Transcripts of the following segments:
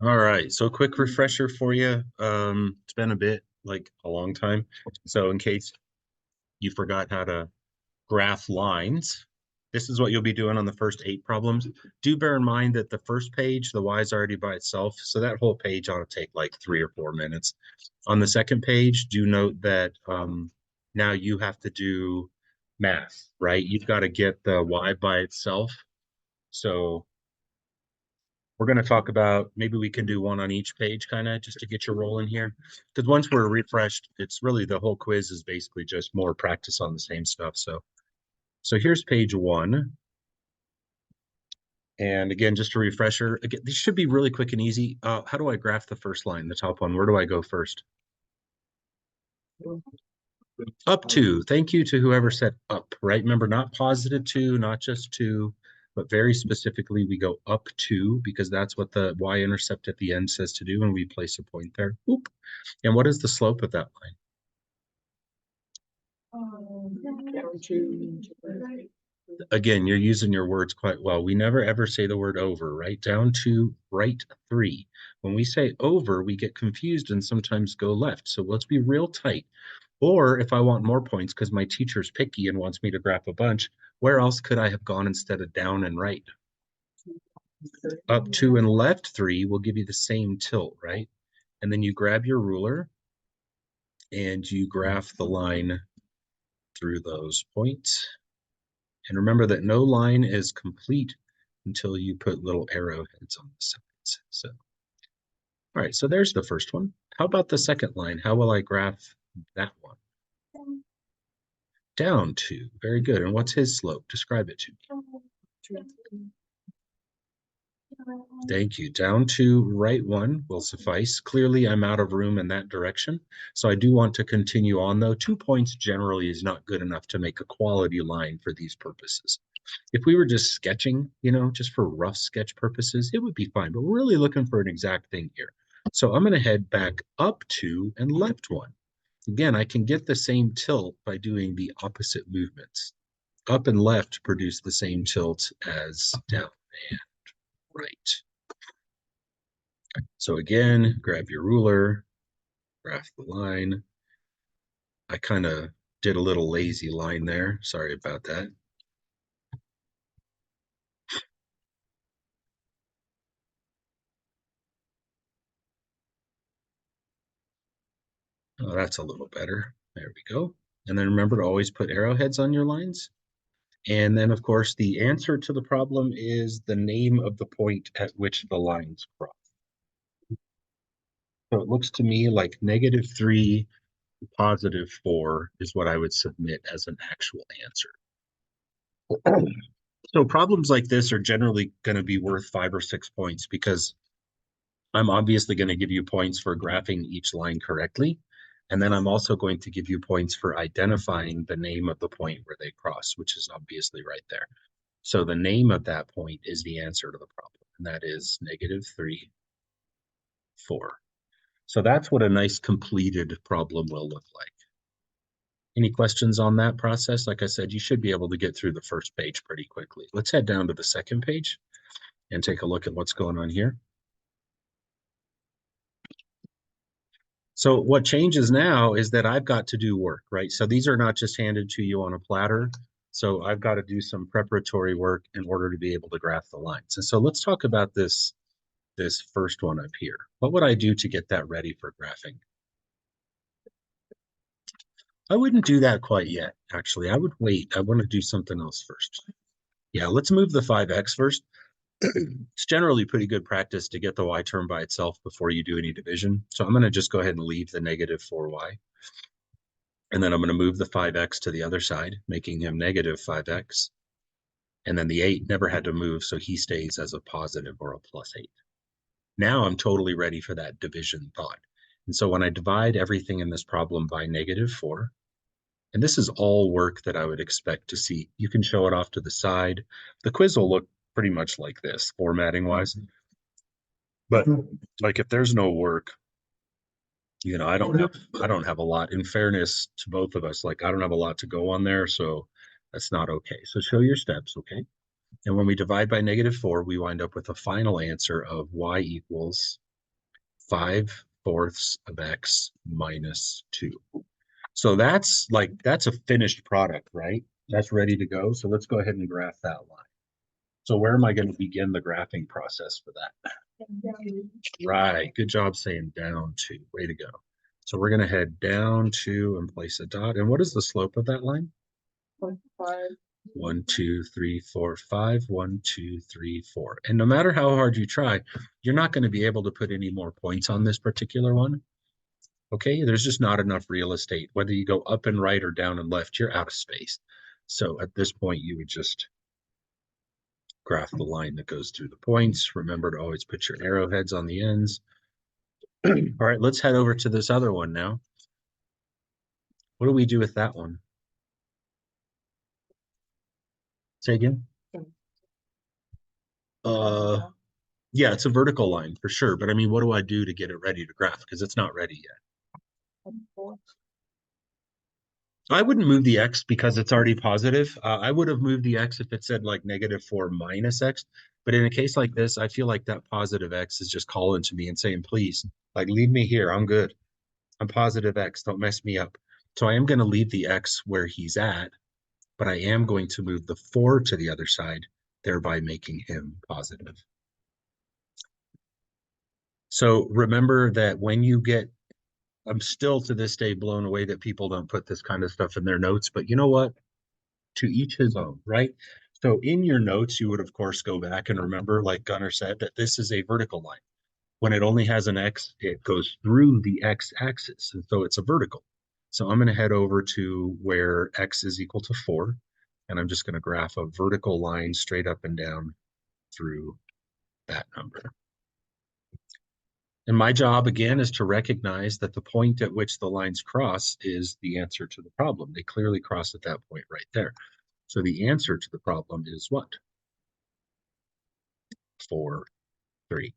All right, so quick refresher for you. It's been a bit, like a long time. So in case you forgot how to graph lines, this is what you'll be doing on the first 8 problems. Do bear in mind that the first page, the y is already by itself, so that whole page ought to take like 3 or 4 minutes. On the second page, do note that now you have to do math, right? You've got to get the y by itself. So we're going to talk about, maybe we can do one on each page kind of just to get you rolling here. Because once we're refreshed, it's really the whole quiz is basically just more practice on the same stuff. So here's page 1. And again, just a refresher, again, these should be really quick and easy. How do I graph the first line, the top one? Where do I go first? Up to. Thank you to whoever said up, right? Remember, not positive to, not just to, but very specifically, we go up to because that's what the y-intercept at the end says to do when we place a point there. Oop. And what is the slope of that line? Again, you're using your words quite well. We never ever say the word over, right? Down to right 3. When we say over, we get confused and sometimes go left. So let's be real tight. Or if I want more points because my teacher's picky and wants me to graph a bunch, where else could I have gone instead of down and right? Up 2 and left 3 will give you the same tilt, right? And then you grab your ruler and you graph the line through those points. And remember that no line is complete until you put little arrowheads on the sides. So, all right, so there's the first one. How about the second line? How will I graph that one? Down 2. Very good. And what's his slope? Describe it to me. Thank you. Down to right 1 will suffice. Clearly, I'm out of room in that direction. So I do want to continue on, though. 2 points generally is not good enough to make a quality line for these purposes. If we were just sketching, just for rough sketch purposes, it would be fine. But we're really looking for an exact thing here. So I'm going to head back up 2 and left 1. Again, I can get the same tilt by doing the opposite movements. Up and left produce the same tilt as down and right. So again, grab your ruler, graph the line. I kind of did a little lazy line there. Sorry about that. Oh, that's a little better. There we go. And then remember to always put arrowheads on your lines. And then, of course, the answer to the problem is the name of the point at which the lines cross. So it looks to me like -3, +4 is what I would submit as an actual answer. So problems like this are generally going to be worth 5 or 6 points because I'm obviously going to give you points for graphing each line correctly. And then I'm also going to give you points for identifying the name of the point where they cross, which is obviously right there. So the name of that point is the answer to the problem, and that is -3, 4. So that's what a nice completed problem will look like. Any questions on that process? Like I said, you should be able to get through the first page pretty quickly. Let's head down to the second page and take a look at what's going on here. So what changes now is that I've got to do work, right? So these are not just handed to you on a platter. So I've got to do some preparatory work in order to be able to graph the lines. And so let's talk about this first one up here. What would I do to get that ready for graphing? I wouldn't do that quite yet, actually. I would wait. I want to do something else first. Yeah, let's move the 5x first. It's generally pretty good practice to get the y term by itself before you do any division. So I'm going to just go ahead and leave the -4y. And then I'm going to move the 5x to the other side, making him -5x. And then the 8 never had to move, so he stays as a positive or a +8. Now I'm totally ready for that division thought. And so when I divide everything in this problem by -4, and this is all work that I would expect to see. You can show it off to the side. The quiz will look pretty much like this, formatting wise. But like if there's no work, I don't have a lot. In fairness to both of us, like I don't have a lot to go on there, so that's not okay. So show your steps, okay? And when we divide by -4, we wind up with a final answer of y equals 5/4 of x minus 2. So that's a finished product, right? That's ready to go. So let's go ahead and graph that line. So where am I going to begin the graphing process for that? Right. Good job saying down to. Way to go. So we're going to head down to and place a dot. And what is the slope of that line? 1, 2, 3, 4, 5. 1, 2, 3, 4. And no matter how hard you try, you're not going to be able to put any more points on this particular one. Okay, there's just not enough real estate. Whether you go up and right or down and left, you're out of space. So at this point, you would just graph the line that goes through the points. Remember to always put your arrowheads on the ends. All right, let's head over to this other one now. What do we do with that one? Say again? Yeah, it's a vertical line for sure. But I mean, what do I do to get it ready to graph? Because it's not ready yet. I wouldn't move the x because it's already positive. I would have moved the x if it said like -4 minus x. But in a case like this, I feel like that positive x is just calling to me and saying, please, like, leave me here. I'm good. I'm positive x. Don't mess me up. So I am going to leave the x where he's at, but I am going to move the 4 to the other side, thereby making him positive. So remember that when you get, I'm still to this day blown away that people don't put this kind of stuff in their notes, but you know what? To each his own, right? So in your notes, you would of course go back and remember, like Gunnar said, that this is a vertical line. When it only has an x, it goes through the x-axis, and so it's a vertical. So I'm going to head over to where x is equal to 4, and I'm just going to graph a vertical line straight up and down through that number. And my job, again, is to recognize that the point at which the lines cross is the answer to the problem. They clearly cross at that point right there. So the answer to the problem is what? 4, 3.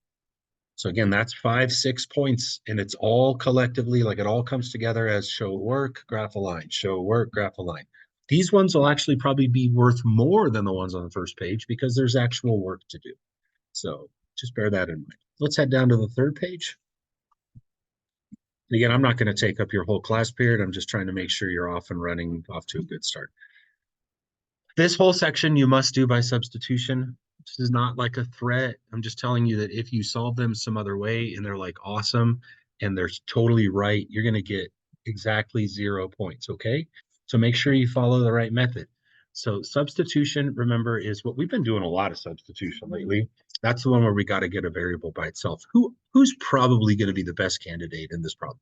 So again, that's 5, 6 points, and it's all collectively, like it all comes together as show work, graph a line, show work, graph a line. These ones will actually probably be worth more than the ones on the first page because there's actual work to do. So just bear that in mind. Let's head down to the third page. Again, I'm not going to take up your whole class period. I'm just trying to make sure you're off and running, off to a good start. This whole section you must do by substitution. This is not like a threat. I'm just telling you that if you solve them some other way and they're like awesome and they're totally right, you're going to get exactly 0 points, okay? So make sure you follow the right method. So substitution, remember, is what we've been doing a lot of substitution lately. That's the one where we got to get a variable by itself. Who's probably going to be the best candidate in this problem?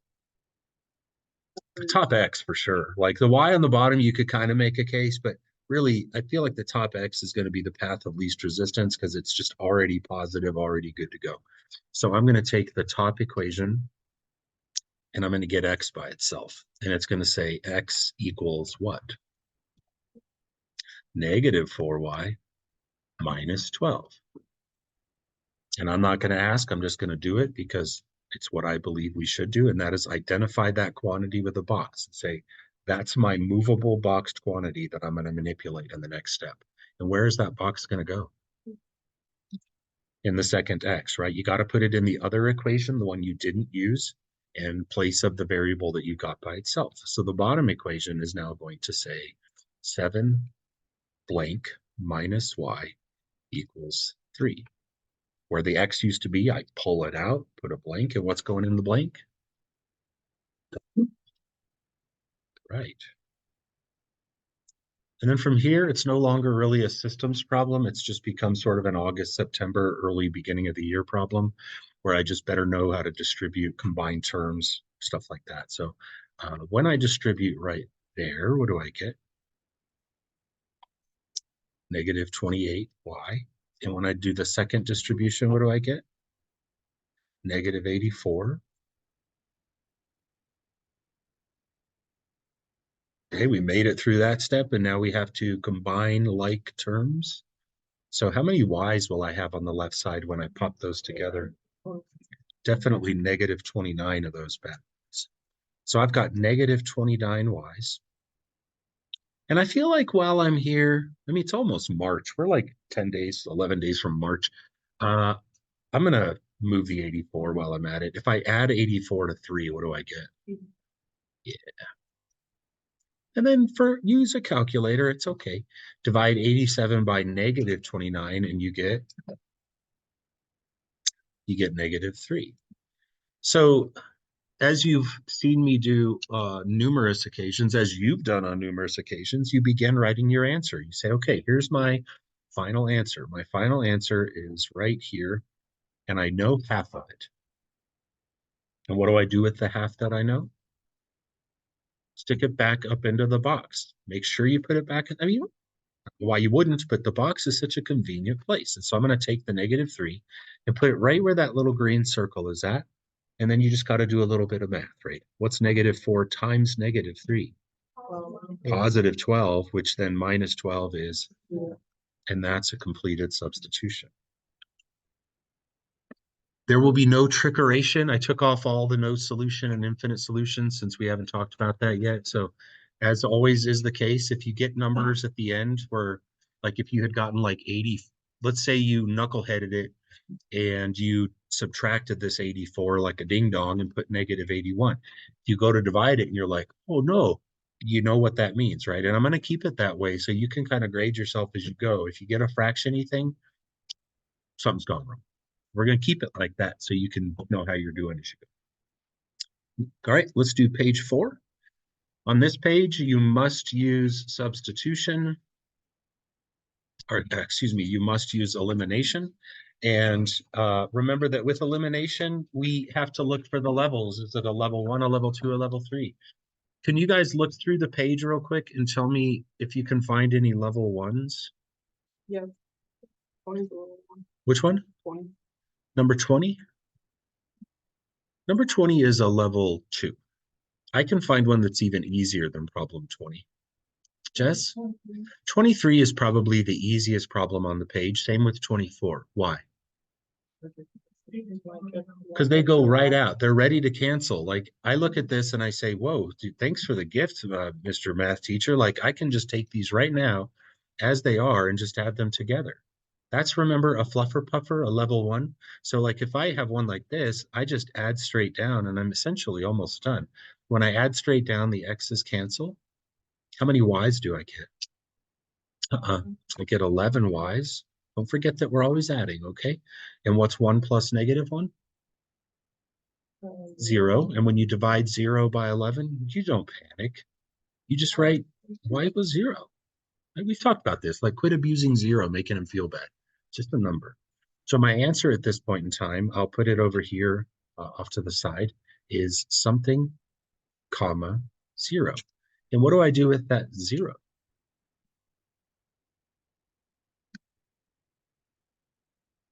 The top X for sure. Like the Y on the bottom, you could kind of make a case, but really, I feel like the top X is going to be the path of least resistance because it's just already positive, already good to go. So I'm going to take the top equation and I'm going to get X by itself. And it's going to say X equals what? -4Y minus 12. And I'm not going to ask, I'm just going to do it because it's what I believe we should do. And that is identify that quantity with a box and say, that's my movable boxed quantity that I'm going to manipulate in the next step. And where is that box going to go? In the second X, right? You got to put it in the other equation, the one you didn't use, in place of the variable that you got by itself. So the bottom equation is now going to say 7 blank minus y equals 3. Where the X used to be, I pull it out, put a blank, and what's going in the blank? Right. And then from here, it's no longer really a systems problem. It's just become sort of an August, September, early beginning of the year problem, where I just better know how to distribute combined terms, stuff like that. So when I distribute right there, what do I get? -28y. And when I do the second distribution, what do I get? -84. Okay, we made it through that step, and now we have to combine like terms. So how many y's will I have on the left side when I pop those together? Definitely -29 of those bad boys. So I've got -29 y's. And I feel like while I'm here, I mean, it's almost March. We're like 10 days, 11 days from March. Uh, I'm going to move the 84 while I'm at it. If I add 84 to 3, what do I get? Yeah. And then use a calculator, it's okay. Divide 87 by negative 29 and you get negative 3. So as you've seen me do numerous occasions, as you've done on numerous occasions, you begin writing your answer. You say, okay, here's my final answer. My final answer is right here, and I know half of it. And what do I do with the half that I know? Stick it back up into the box. Make sure you put it back. I mean, why you wouldn't, but the box is such a convenient place. And so I'm going to take the negative 3 and put it right where that little green circle is at. And then you just got to do a little bit of math, right? What's negative 4 times negative 3? Positive 12, which then minus 12 is, and that's a completed substitution. There will be no trickeration. I took off all the no solution and infinite solutions since we haven't talked about that yet. So as always is the case, if you get numbers at the end where, like if you had gotten like 80, let's say you knuckleheaded it and you subtracted this 84 like a ding dong and put negative 81. You go to divide it and you're like, oh no, you know what that means, right? And I'm going to keep it that way so you can kind of grade yourself as you go. If you get a fraction thing, something's gone wrong. We're going to keep it like that so you can know how you're doing as you go. All right, let's do page 4. On this page, you must use substitution, or excuse me, you must use elimination. And remember that with elimination, we have to look for the levels. Is it a level 1, a level 2, a level 3? Can you guys look through the page real quick and tell me if you can find any level 1s? Yeah. 20 is a level 1. Which one? 20. Number 20? Number 20 is a level 2. I can find one that's even easier than problem 20. Jess? 23 is probably the easiest problem on the page. Same with 24. Why? Because they go right out. They're ready to cancel. Like I look at this and I say, whoa, dude, thanks for the gift, Mr. Math Teacher. Like I can just take these right now as they are and just add them together. That's, remember, a fluffer puffer, a level 1. So like if I have one like this, I just add straight down and I'm essentially almost done. When I add straight down, the x's cancel. How many y's do I get? I get 11 y's. Don't forget that we're always adding, okay? And what's 1 plus negative 1? 0. And when you divide 0 by 11, you don't panic. You just write y equals 0. And we've talked about this, like quit abusing 0, making him feel bad. Just a number. So my answer at this point in time, I'll put it over here off to the side, is something, comma, 0. And what do I do with that 0?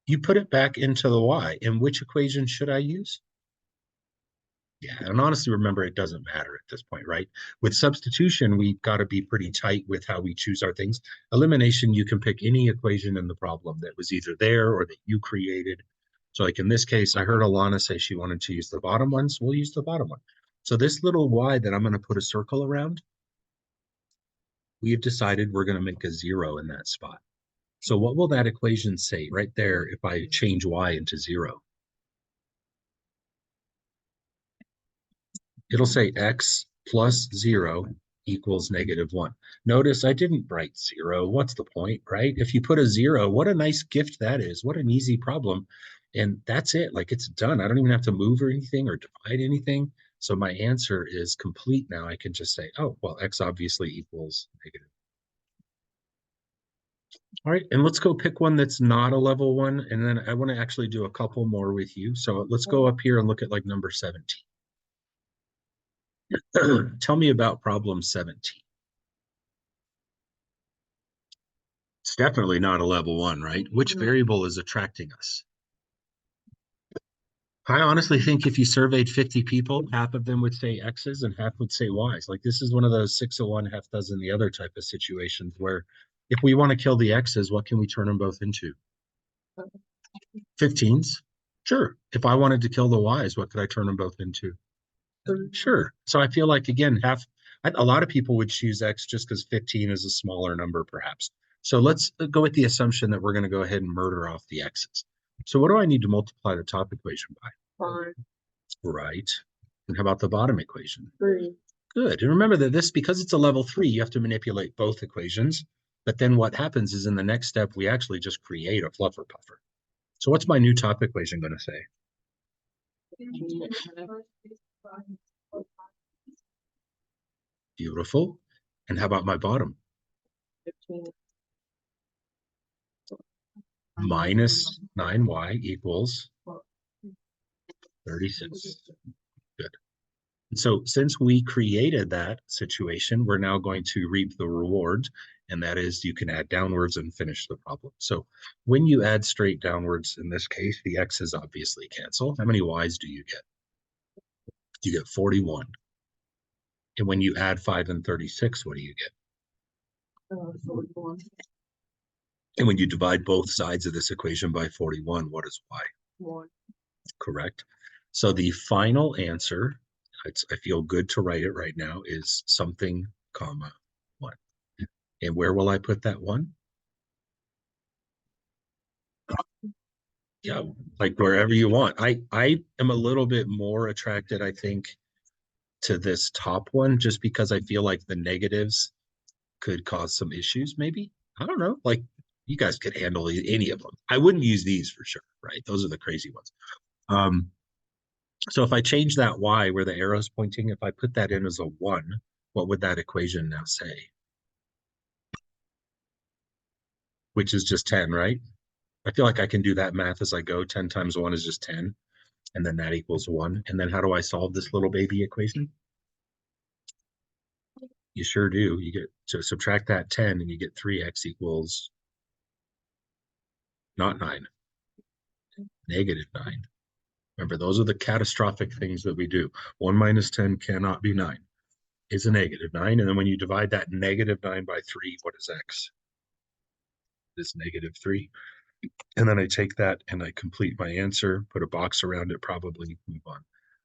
You put it back into the y. And which equation should I use? Yeah, and honestly, remember, it doesn't matter at this point, right? With substitution, we've got to be pretty tight with how we choose our things. Elimination, you can pick any equation in the problem that was either there or that you created. So like in this case, I heard Alana say she wanted to use the bottom one, so we'll use the bottom one. So this little y that I'm going to put a circle around, we have decided we're going to make a 0 in that spot. So what will that equation say right there if I change y into 0? It'll say x plus 0 equals negative 1. Notice I didn't write 0. What's the point, right? If you put a 0, what a nice gift that is. What an easy problem. And that's it. Like it's done. I don't even have to move or anything or divide anything. So my answer is complete now. I can just say, oh, well, x obviously equals negative. All right, and let's go pick one that's not a level 1. And then I want to actually do a couple more with you. So let's go up here and look at like number 17. Tell me about problem 17. It's definitely not a level 1, right? Which variable is attracting us? I honestly think if you surveyed 50 people, half of them would say X's and half would say Y's. Like this is one of those 6 of one, half dozen the other type of situations where if we want to kill the X's, what can we turn them both into? 15s? Sure. If I wanted to kill the Y's, what could I turn them both into? Sure. So I feel like, again, A lot of people would choose X just because 15 is a smaller number, perhaps. So let's go with the assumption that we're going to go ahead and murder off the X's. So what do I need to multiply the top equation by? 5, Right. And how about the bottom equation? 3. Good. And remember that this, because it's a level 3, you have to manipulate both equations. But then what happens is in the next step, we actually just create a fluffer puffer. So what's my new top equation going to say? Beautiful. And how about my bottom? 15. Minus 9y equals 36. Good. And so since we created that situation, we're now going to reap the reward, and that is you can add downwards and finish the problem. So when you add straight downwards, in this case, the x's obviously cancel. How many y's do you get? You get 41. And when you add 5 and 36, what do you get? 41. And when you divide both sides of this equation by 41, what is y? 1. Correct. So the final answer, I feel good to write it right now, is something, comma, 1. And where will I put that 1? Yeah, like wherever you want. I am a little bit more attracted, I think, to this top one, just because I feel like the negatives could cause some issues, maybe. I don't know. Like, you guys could handle any of them. I wouldn't use these for sure, right? Those are the crazy ones. So if I change that y where the arrow's pointing, if I put that in as a 1, what would that equation now say? Which is just 10, right? I feel like I can do that math as I go. 10 times 1 is just 10. And then that equals 1. And then how do I solve this little baby equation? You sure do. You get to subtract that 10 and you get 3x equals not 9, negative 9. Remember, those are the catastrophic things that we do. 1 minus 10 cannot be 9. It's a negative 9. And then when you divide that negative 9 by 3, what is x? It's negative 3. And then I take that and I complete my answer, put a box around it, probably move on.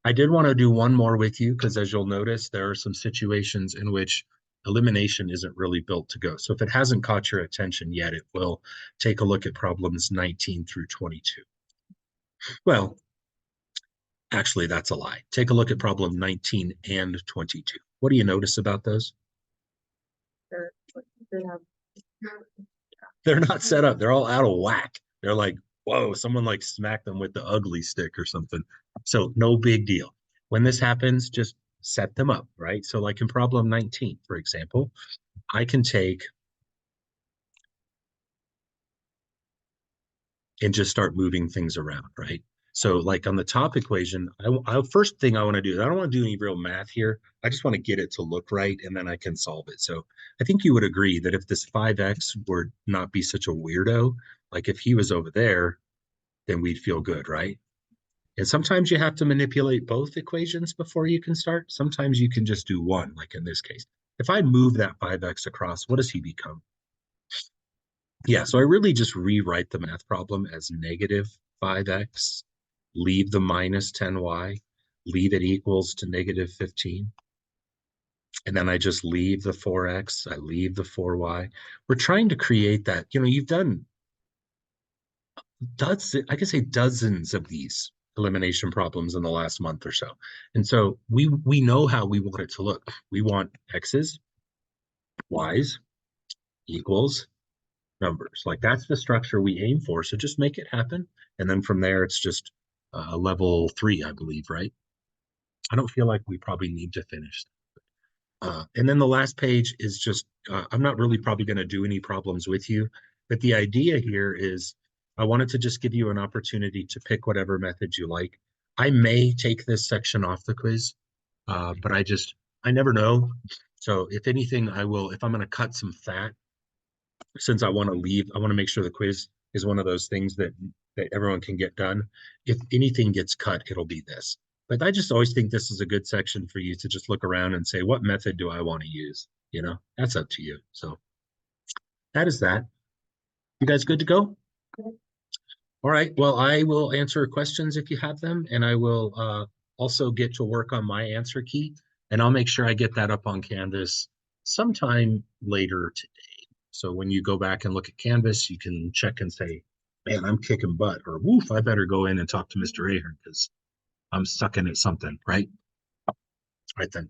I did want to do one more with you because as you'll notice, there are some situations in which elimination isn't really built to go. So if it hasn't caught your attention yet, it will. Take a look at problems 19 through 22. Well, actually, that's a lie. Take a look at problem 19 and 22. What do you notice about those? They're not set up. They're all out of whack. They're like, whoa, someone like smacked them with the ugly stick or something. So no big deal. When this happens, just set them up, right? So like in problem 19, for example, I can take and just start moving things around, right? So like on the top equation, first thing I want to do, I don't want to do any real math here. I just want to get it to look right and then I can solve it. So I think you would agree that if this 5x would not be such a weirdo, like if he was over there, then we'd feel good, right? And sometimes you have to manipulate both equations before you can start. Sometimes you can just do one, like in this case. If I move that 5x across, what does he become? Yeah, so I really just rewrite the math problem as negative 5x, leave the minus 10y, leave it equals to negative 15. And then I just leave the 4x, I leave the 4y. We're trying to create that, you've done I could say dozens of these elimination problems in the last month or so. And so we know how we want it to look. We want x's, y's equals numbers. Like that's the structure we aim for. So just make it happen. And then from there, it's just level 3, I believe, right? I don't feel like we probably need to finish. And then the last page is just, I'm not really probably going to do any problems with you, but the idea here is I wanted to just give you an opportunity to pick whatever method you like. I may take this section off the quiz, but I never know. So if anything, if I'm going to cut some fat, since I want to make sure the quiz is one of those things that everyone can get done. If anything gets cut, it'll be this. But I just always think this is a good section for you to just look around and say, what method do I want to use? That's up to you. So that is that. You guys good to go? All right. Well, I will answer questions if you have them, and I will also get to work on my answer key. And I'll make sure I get that up on Canvas sometime later today. So when you go back and look at Canvas, you can check and say, man, I'm kicking butt, or woof, I better go in and talk to Mr. Ahern because I'm stuck in at something, right? Right then.